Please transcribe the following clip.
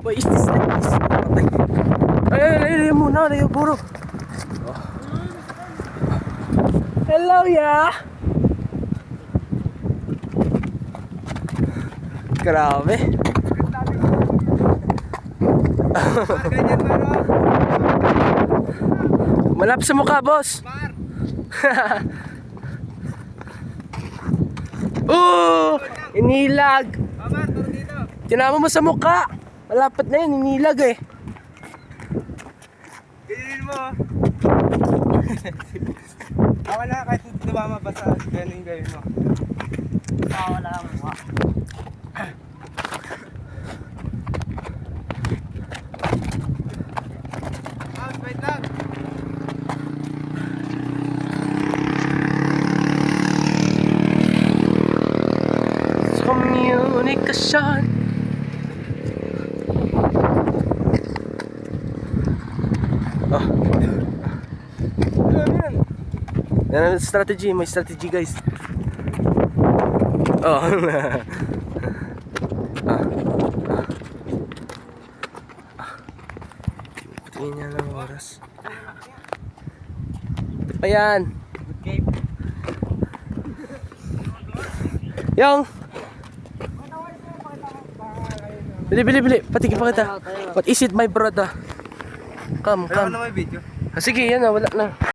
What is this? Ay, muna, layo buro. Hello, ya. Grabe. Malapit sa mukha, boss. Inilag. Tinama mo sa mukha. Malapit na yun, inilag eh. Ganyan mo. Wala, kahit tumama pa sa ganyan yung gawin mo. Wala ang mukha. Wait lang. Komunikasyon. Yan ang strategy, may strategy guys. Patingin niya ng oras. Ito pa yan. Yung Bili. Patingin pa kita. What is it, my brother? Come. Wala na may video. Sige, yan na. Wala na.